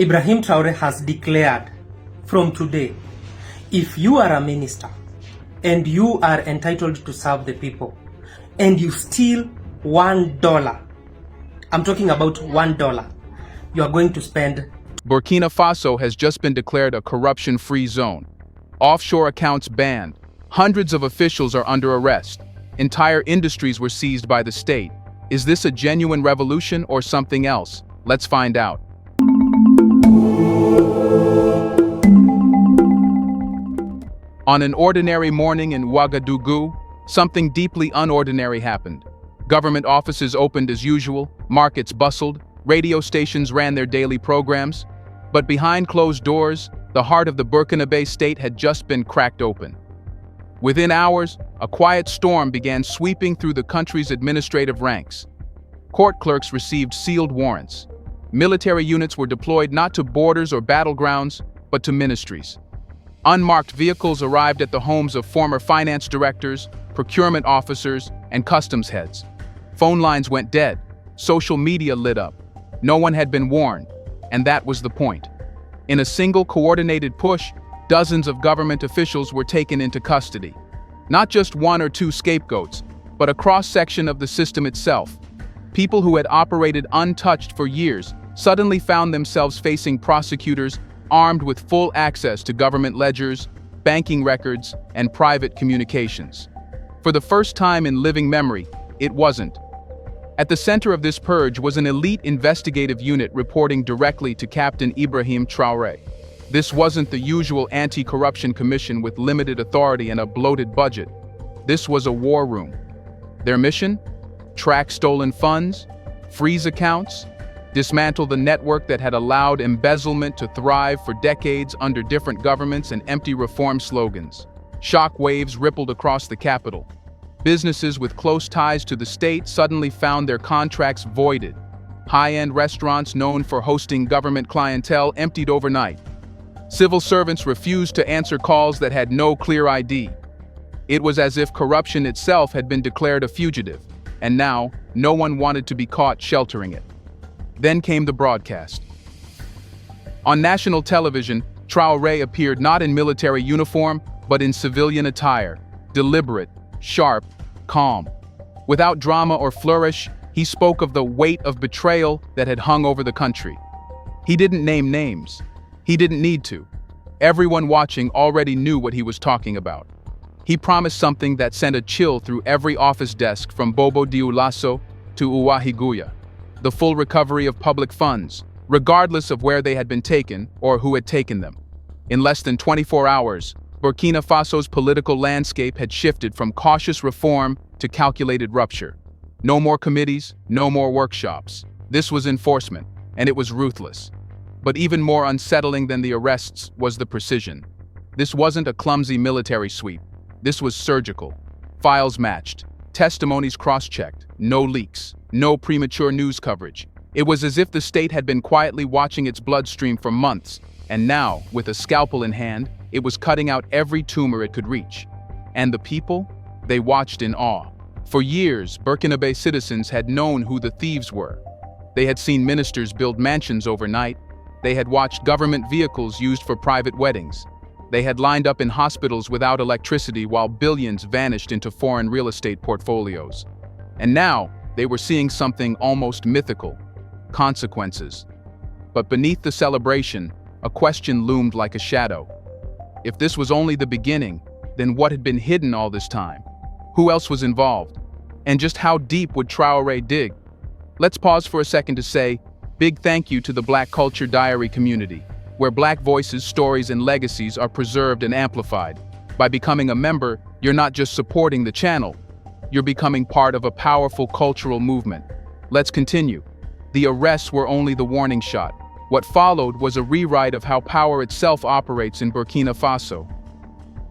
Ibrahim Traoré has declared from today, if you are a minister and you are entitled to serve the people and you steal $1, I'm talking about $1, you are going to spend. Burkina Faso has just been declared a corruption-free zone. Offshore accounts banned. Hundreds of officials are under arrest. Entire industries were seized by the state. Is this a genuine revolution or something else? Let's find out. On an ordinary morning in Ouagadougou, something deeply unordinary happened. Government offices opened as usual, markets bustled, radio stations ran their daily programs. But behind closed doors, the heart of the Burkina Faso state had just been cracked open. Within hours, a quiet storm began sweeping through the country's administrative ranks. Court clerks received sealed warrants. Military units were deployed not to borders or battlegrounds, but to ministries. Unmarked vehicles arrived at the homes of former finance directors, procurement officers, and customs heads. Phone lines went dead. Social media lit up. No one had been warned, and that was the point. In a single coordinated push, dozens of government officials were taken into custody. Not just one or two scapegoats, but a cross-section of the system itself. People who had operated untouched for years suddenly found themselves facing prosecutors armed with full access to government ledgers, banking records, and private communications. For the first time in living memory, it wasn't. At the center of this purge was an elite investigative unit reporting directly to Captain Ibrahim Traoré. This wasn't the usual anti-corruption commission with limited authority and a bloated budget. This was a war room. Their mission? Track stolen funds, freeze accounts, dismantle the network that had allowed embezzlement to thrive for decades under different governments and empty reform slogans. Shockwaves rippled across the capital. Businesses with close ties to the state suddenly found their contracts voided. High-end restaurants known for hosting government clientele emptied overnight. Civil servants refused to answer calls that had no clear ID. It was as if corruption itself had been declared a fugitive, and now no one wanted to be caught sheltering it. Then came the broadcast. On national television, Traoré appeared not in military uniform, but in civilian attire, deliberate, sharp, calm. Without drama or flourish, he spoke of the weight of betrayal that had hung over the country. He didn't name names. He didn't need to. Everyone watching already knew what he was talking about. He promised something that sent a chill through every office desk from Bobo Dioulasso to Ouahigouya. The full recovery of public funds, regardless of where they had been taken or who had taken them. In less than 24 hours, Burkina Faso's political landscape had shifted from cautious reform to calculated rupture. No more committees, no more workshops. This was enforcement, and it was ruthless. But even more unsettling than the arrests was the precision. This wasn't a clumsy military sweep. This was surgical. Files matched, testimonies cross-checked, no leaks, no premature news coverage. It was as if the state had been quietly watching its bloodstream for months, and now, with a scalpel in hand, it was cutting out every tumor it could reach. And the people? They watched in awe. For years, Burkina Faso citizens had known who the thieves were. They had seen ministers build mansions overnight. They had watched government vehicles used for private weddings. They had lined up in hospitals without electricity while billions vanished into foreign real estate portfolios. And now, they were seeing something almost mythical: consequences. But beneath the celebration, a question loomed like a shadow. If this was only the beginning, then what had been hidden all this time? Who else was involved? And just how deep would Traoré dig? Let's pause for a second to say, big thank you to the Black Culture Diary community, where Black voices, stories, and legacies are preserved and amplified. By becoming a member, you're not just supporting the channel, you're becoming part of a powerful cultural movement. Let's continue. The arrests were only the warning shot. What followed was a rewrite of how power itself operates in Burkina Faso.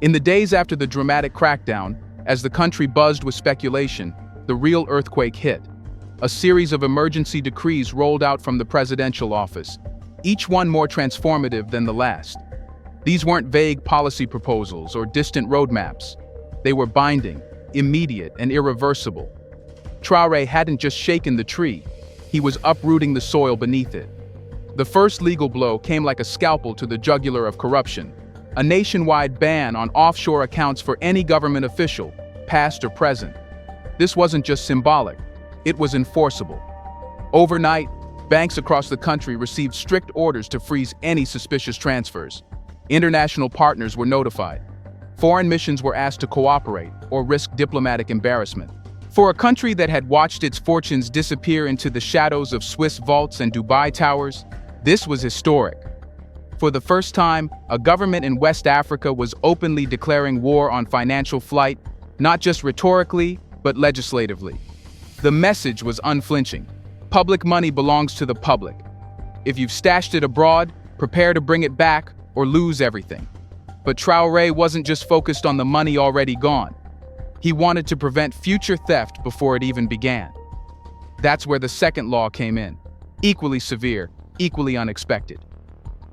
In the days after the dramatic crackdown, as the country buzzed with speculation, the real earthquake hit. A series of emergency decrees rolled out from the presidential office, each one more transformative than the last. These weren't vague policy proposals or distant roadmaps. They were binding, immediate, and irreversible. Traoré hadn't just shaken the tree, he was uprooting the soil beneath it. The first legal blow came like a scalpel to the jugular of corruption, a nationwide ban on offshore accounts for any government official, past or present. This wasn't just symbolic, it was enforceable. Overnight, banks across the country received strict orders to freeze any suspicious transfers. International partners were notified. Foreign missions were asked to cooperate or risk diplomatic embarrassment. For a country that had watched its fortunes disappear into the shadows of Swiss vaults and Dubai towers, this was historic. For the first time, a government in West Africa was openly declaring war on financial flight, not just rhetorically, but legislatively. The message was unflinching. Public money belongs to the public. If you've stashed it abroad, prepare to bring it back or lose everything. But Traoré wasn't just focused on the money already gone. He wanted to prevent future theft before it even began. That's where the second law came in, equally severe, equally unexpected.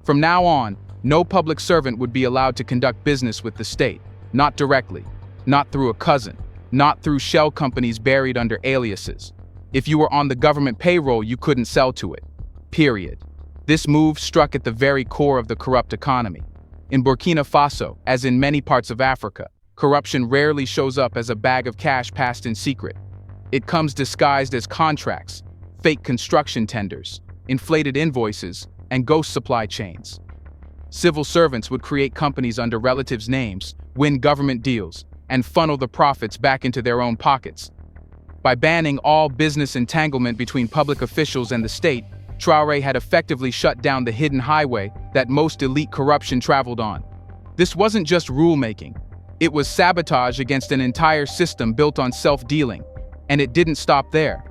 From now on, no public servant would be allowed to conduct business with the state, not directly, not through a cousin, not through shell companies buried under aliases. If you were on the government payroll, you couldn't sell to it. Period. This move struck at the very core of the corrupt economy. In Burkina Faso, as in many parts of Africa, corruption rarely shows up as a bag of cash passed in secret. It comes disguised as contracts, fake construction tenders, inflated invoices, and ghost supply chains. Civil servants would create companies under relatives' names, win government deals, and funnel the profits back into their own pockets. By banning all business entanglement between public officials and the state, Traoré had effectively shut down the hidden highway that most elite corruption traveled on. This wasn't just rulemaking. It was sabotage against an entire system built on self-dealing, and it didn't stop there.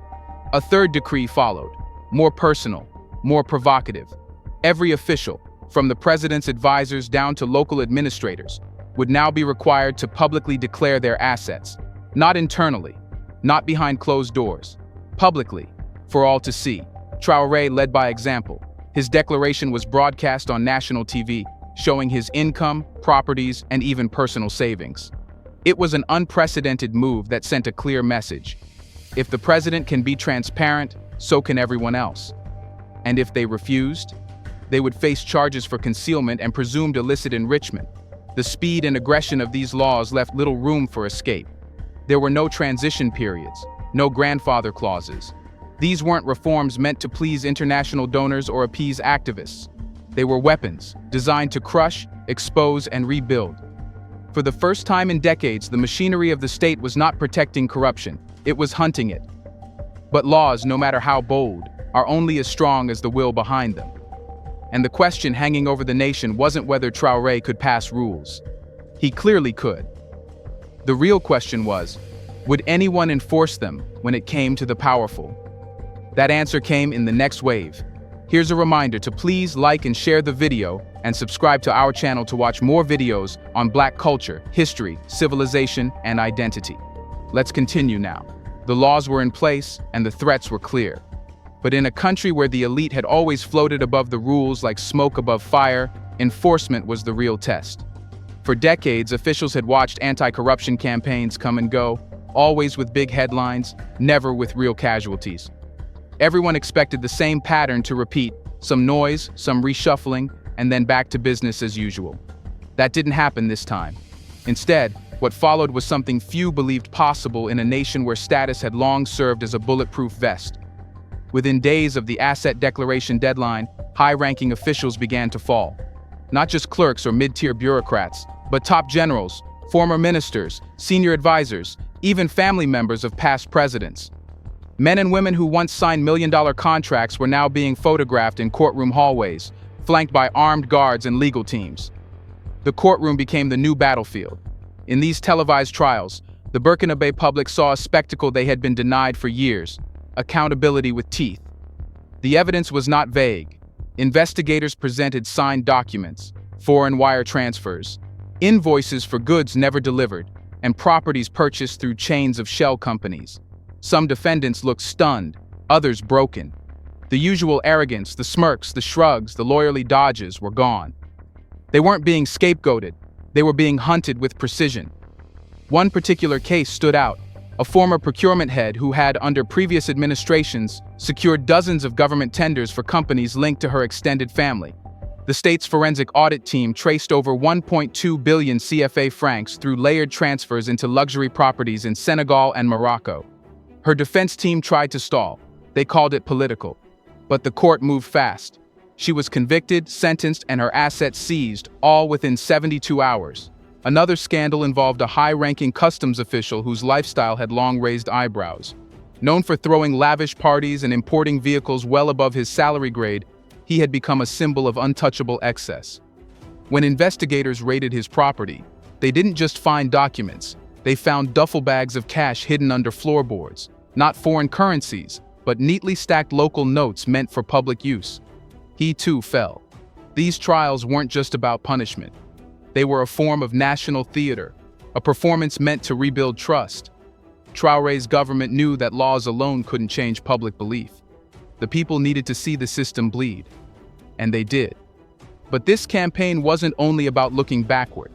A third decree followed, more personal, more provocative. Every official, from the president's advisors down to local administrators, would now be required to publicly declare their assets, not internally, not behind closed doors, publicly, for all to see. Traoré led by example. His declaration was broadcast on national TV, showing his income, properties, and even personal savings. It was an unprecedented move that sent a clear message. If the president can be transparent, so can everyone else. And if they refused, they would face charges for concealment and presumed illicit enrichment. The speed and aggression of these laws left little room for escape. There were no transition periods, no grandfather clauses. These weren't reforms meant to please international donors or appease activists. They were weapons, designed to crush, expose, and rebuild. For the first time in decades, the machinery of the state was not protecting corruption, it was hunting it. But laws, no matter how bold, are only as strong as the will behind them. And the question hanging over the nation wasn't whether Traoré could pass rules. He clearly could. The real question was, would anyone enforce them when it came to the powerful? That answer came in the next wave. Here's a reminder to please like and share the video and subscribe to our channel to watch more videos on Black culture, history, civilization, and identity. Let's continue now. The laws were in place and the threats were clear. But in a country where the elite had always floated above the rules like smoke above fire, enforcement was the real test. For decades, officials had watched anti-corruption campaigns come and go, always with big headlines, never with real casualties. Everyone expected the same pattern to repeat, some noise, some reshuffling, and then back to business as usual. That didn't happen this time. Instead, what followed was something few believed possible in a nation where status had long served as a bulletproof vest. Within days of the asset declaration deadline, high-ranking officials began to fall. Not just clerks or mid-tier bureaucrats, but top generals, former ministers, senior advisors, even family members of past presidents. Men and women who once signed million-dollar contracts were now being photographed in courtroom hallways, flanked by armed guards and legal teams. The courtroom became the new battlefield. In these televised trials, the Burkina Faso public saw a spectacle they had been denied for years: accountability with teeth. The evidence was not vague. Investigators presented signed documents, foreign wire transfers, invoices for goods never delivered, and properties purchased through chains of shell companies. Some defendants looked stunned, others broken. The usual arrogance, the smirks, the shrugs, the lawyerly dodges were gone. They weren't being scapegoated, they were being hunted with precision. One particular case stood out: a former procurement head who had, under previous administrations, secured dozens of government tenders for companies linked to her extended family. The state's forensic audit team traced over 1.2 billion CFA francs through layered transfers into luxury properties in Senegal and Morocco. Her defense team tried to stall. They called it political. But the court moved fast. She was convicted, sentenced, and her assets seized, all within 72 hours. Another scandal involved a high-ranking customs official whose lifestyle had long raised eyebrows. Known for throwing lavish parties and importing vehicles well above his salary grade, he had become a symbol of untouchable excess. When investigators raided his property, they didn't just find documents, they found duffel bags of cash hidden under floorboards, not foreign currencies, but neatly stacked local notes meant for public use. He too fell. These trials weren't just about punishment. They were a form of national theater, a performance meant to rebuild trust. Traoré's government knew that laws alone couldn't change public belief. The people needed to see the system bleed. And they did. But this campaign wasn't only about looking backward.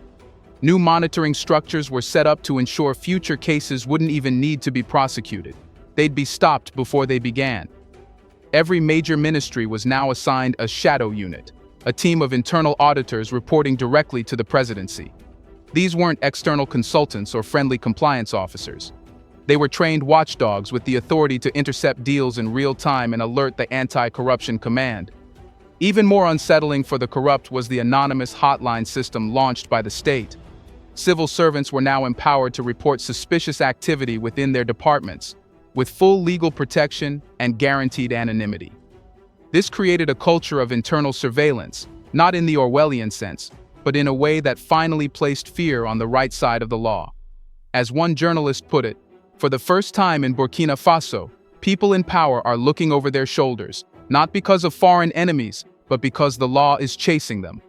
New monitoring structures were set up to ensure future cases wouldn't even need to be prosecuted. They'd be stopped before they began. Every major ministry was now assigned a shadow unit, a team of internal auditors reporting directly to the presidency. These weren't external consultants or friendly compliance officers. They were trained watchdogs with the authority to intercept deals in real time and alert the anti-corruption command. Even more unsettling for the corrupt was the anonymous hotline system launched by the state. Civil servants were now empowered to report suspicious activity within their departments, with full legal protection and guaranteed anonymity. This created a culture of internal surveillance, not in the Orwellian sense, but in a way that finally placed fear on the right side of the law. As one journalist put it, for the first time in Burkina Faso, people in power are looking over their shoulders, not because of foreign enemies, but because the law is chasing them.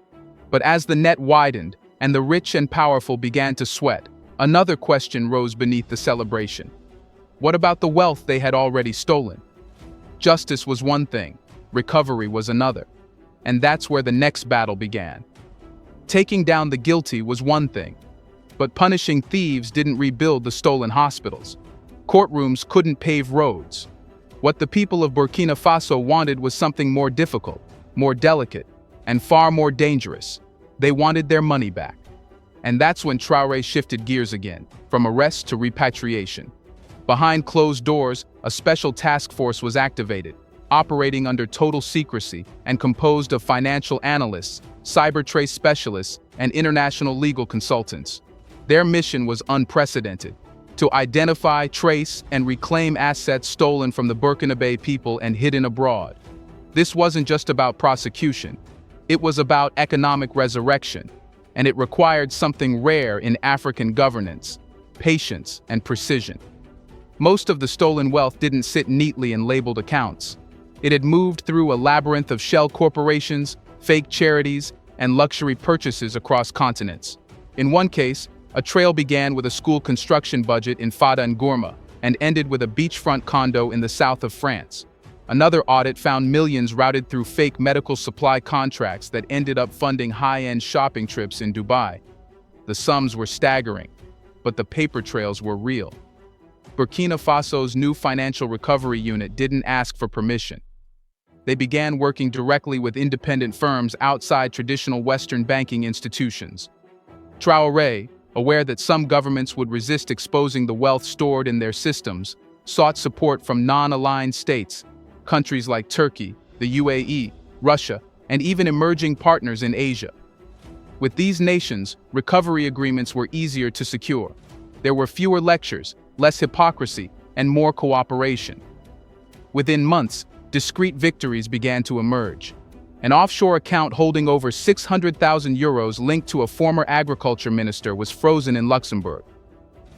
But as the net widened and the rich and powerful began to sweat, another question rose beneath the celebration. What about the wealth they had already stolen? Justice was one thing, recovery was another. And that's where the next battle began. Taking down the guilty was one thing, but punishing thieves didn't rebuild the stolen hospitals. Courtrooms couldn't pave roads. What the people of Burkina Faso wanted was something more difficult, more delicate, and far more dangerous. They wanted their money back. And that's when Traoré shifted gears again, from arrest to repatriation. Behind closed doors, a special task force was activated, operating under total secrecy and composed of financial analysts, cyber trace specialists, and international legal consultants. Their mission was unprecedented: to identify, trace, and reclaim assets stolen from the Burkina Faso people and hidden abroad. This wasn't just about prosecution. It was about economic resurrection, and it required something rare in African governance: patience and precision. Most of the stolen wealth didn't sit neatly in labeled accounts. It had moved through a labyrinth of shell corporations, fake charities, and luxury purchases across continents. In one case, a trail began with a school construction budget in Fada and Gourma and ended with a beachfront condo in the south of France. Another audit found millions routed through fake medical supply contracts that ended up funding high-end shopping trips in Dubai. The sums were staggering, but the paper trails were real. Burkina Faso's new financial recovery unit didn't ask for permission. They began working directly with independent firms outside traditional Western banking institutions. Traoré, aware that some governments would resist exposing the wealth stored in their systems, sought support from non-aligned states, countries like Turkey, the UAE, Russia, and even emerging partners in Asia. With these nations, recovery agreements were easier to secure. There were fewer lectures, less hypocrisy, and more cooperation. Within months, discrete victories began to emerge. An offshore account holding over 600,000 euros linked to a former agriculture minister was frozen in Luxembourg.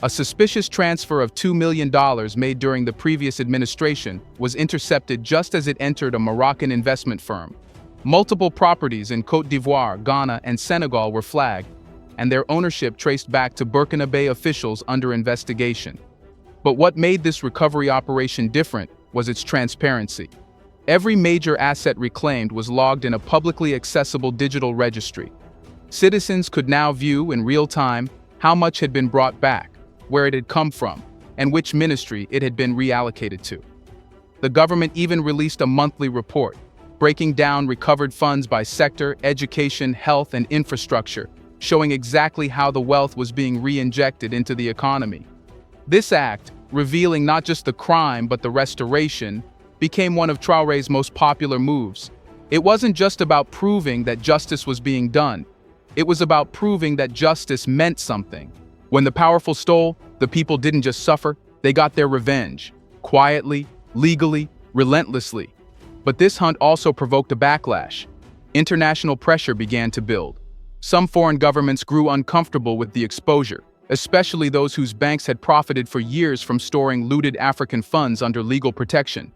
A suspicious transfer of $2 million made during the previous administration was intercepted just as it entered a Moroccan investment firm. Multiple properties in Côte d'Ivoire, Ghana, and Senegal were flagged, and their ownership traced back to Burkina Faso officials under investigation. But what made this recovery operation different was its transparency. Every major asset reclaimed was logged in a publicly accessible digital registry. Citizens could now view in real time how much had been brought back, where it had come from, and which ministry it had been reallocated to. The government even released a monthly report, breaking down recovered funds by sector, education, health, and infrastructure, showing exactly how the wealth was being re-injected into the economy. This act, revealing not just the crime but the restoration, became one of Traoré's most popular moves. It wasn't just about proving that justice was being done. It was about proving that justice meant something. When the powerful stole, the people didn't just suffer, they got their revenge. Quietly, legally, relentlessly. But this hunt also provoked a backlash. International pressure began to build. Some foreign governments grew uncomfortable with the exposure, especially those whose banks had profited for years from storing looted African funds under legal protection.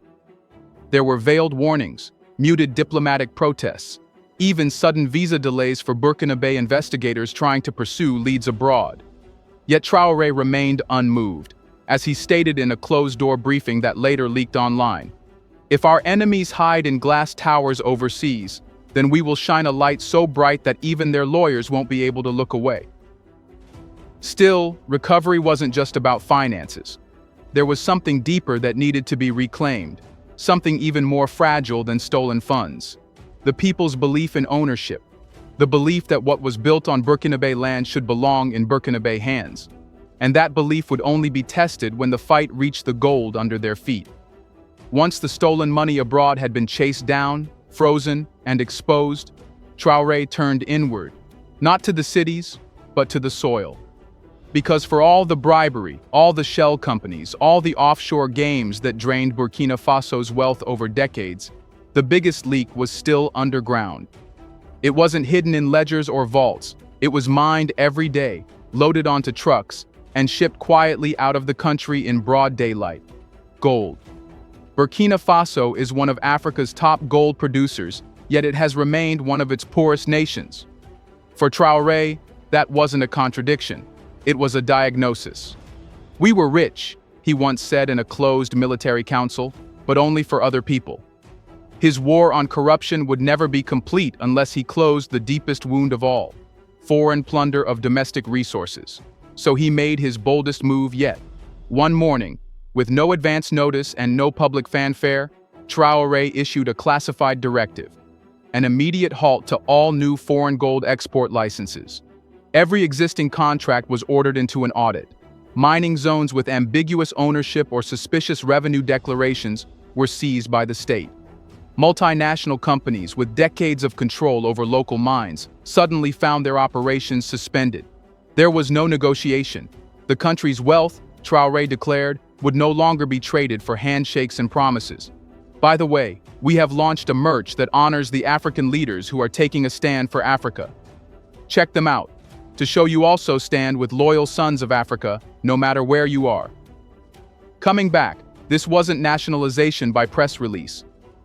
There were veiled warnings, muted diplomatic protests, even sudden visa delays for Burkina Faso investigators trying to pursue leads abroad. Yet Traoré remained unmoved, as he stated in a closed-door briefing that later leaked online. "If our enemies hide in glass towers overseas, then we will shine a light so bright that even their lawyers won't be able to look away." Still, recovery wasn't just about finances. There was something deeper that needed to be reclaimed, something even more fragile than stolen funds. The people's belief in ownership, the belief that what was built on Burkina Faso land should belong in Burkina Faso hands. And that belief would only be tested when the fight reached the gold under their feet. Once the stolen money abroad had been chased down, frozen, and exposed, Traoré turned inward, not to the cities, but to the soil. Because for all the bribery, all the shell companies, all the offshore games that drained Burkina Faso's wealth over decades, the biggest leak was still underground. It wasn't hidden in ledgers or vaults. It was mined every day, loaded onto trucks, and shipped quietly out of the country in broad daylight. Gold. Burkina Faso is one of Africa's top gold producers, yet it has remained one of its poorest nations. For Traoré, that wasn't a contradiction. It was a diagnosis. "We were rich," he once said in a closed military council, "but only for other people." His war on corruption would never be complete unless he closed the deepest wound of all, foreign plunder of domestic resources. So he made his boldest move yet. One morning, with no advance notice and no public fanfare, Traoré issued a classified directive, an immediate halt to all new foreign gold export licenses. Every existing contract was ordered into an audit. Mining zones with ambiguous ownership or suspicious revenue declarations were seized by the state. Multinational companies with decades of control over local mines suddenly found their operations suspended. There was no negotiation. The country's wealth, Traoré declared, would no longer be traded for handshakes and promises. "By the way, we have launched a merch that honors the African leaders who are taking a stand for Africa. Check them out, to show you also stand with loyal sons of Africa, no matter where you are." Coming back, this wasn't nationalization by press release.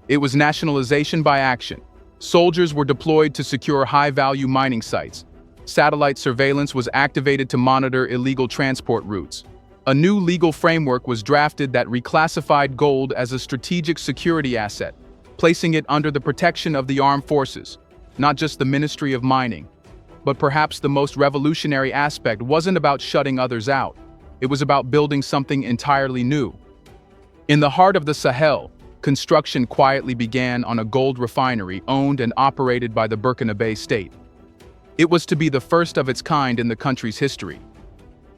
It was nationalization by action. Soldiers were deployed to secure high-value mining sites. Satellite surveillance was activated to monitor illegal transport routes. A new legal framework was drafted that reclassified gold as a strategic security asset, placing it under the protection of the armed forces, not just the Ministry of Mining. But perhaps the most revolutionary aspect wasn't about shutting others out. It was about building something entirely new. In the heart of the Sahel, construction quietly began on a gold refinery owned and operated by the Burkina Faso state. It was to be the first of its kind in the country's history.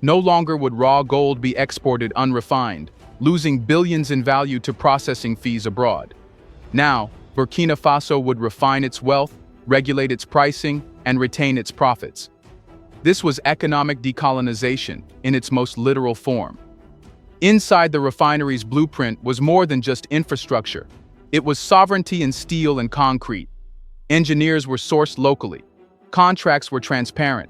No longer would raw gold be exported unrefined, losing billions in value to processing fees abroad. Now, Burkina Faso would refine its wealth, regulate its pricing, and retain its profits. This was economic decolonization in its most literal form. Inside the refinery's blueprint was more than just infrastructure. It was sovereignty in steel and concrete. Engineers were sourced locally. Contracts were transparent.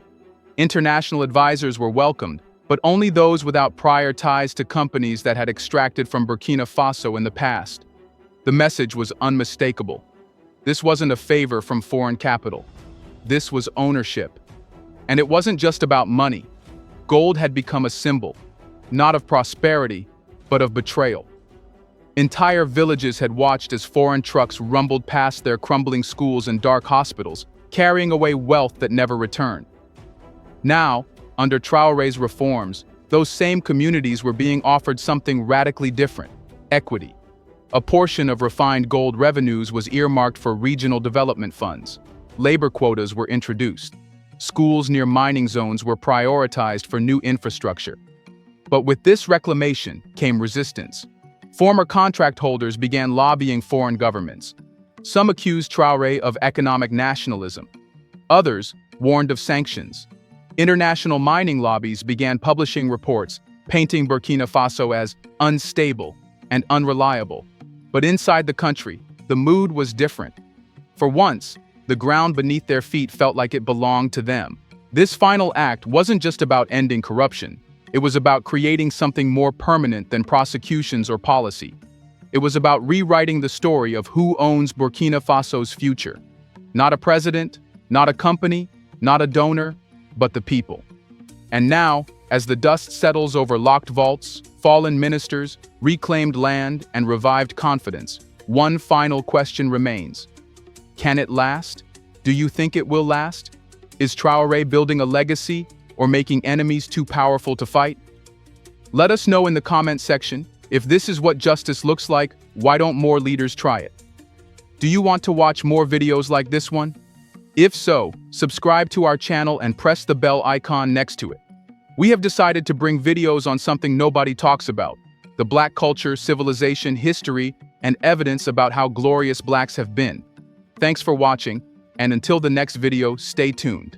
International advisors were welcomed, but only those without prior ties to companies that had extracted from Burkina Faso in the past. The message was unmistakable. This wasn't a favor from foreign capital. This was ownership. And it wasn't just about money. Gold had become a symbol, not of prosperity, but of betrayal. Entire villages had watched as foreign trucks rumbled past their crumbling schools and dark hospitals, carrying away wealth that never returned. Now, under Traoré's reforms, those same communities were being offered something radically different: equity. A portion of refined gold revenues was earmarked for regional development funds. Labor quotas were introduced. Schools near mining zones were prioritized for new infrastructure. But with this reclamation came resistance. Former contract holders began lobbying foreign governments. Some accused Traoré of economic nationalism. Others warned of sanctions. International mining lobbies began publishing reports painting Burkina Faso as unstable and unreliable. But inside the country, the mood was different. For once, the ground beneath their feet felt like it belonged to them. This final act wasn't just about ending corruption. It was about creating something more permanent than prosecutions or policy. It was about rewriting the story of who owns Burkina Faso's future. Not a president, not a company, not a donor, but the people. And now, as the dust settles over locked vaults, fallen ministers, reclaimed land, and revived confidence, one final question remains. Can it last? Do you think it will last? Is Traoré building a legacy or making enemies too powerful to fight? Let us know in the comment section. If this is what justice looks like, why don't more leaders try it? Do you want to watch more videos like this one? If so, subscribe to our channel and press the bell icon next to it. We have decided to bring videos on something nobody talks about: the Black culture, civilization, history, and evidence about how glorious Blacks have been. Thanks for watching, and until the next video, stay tuned.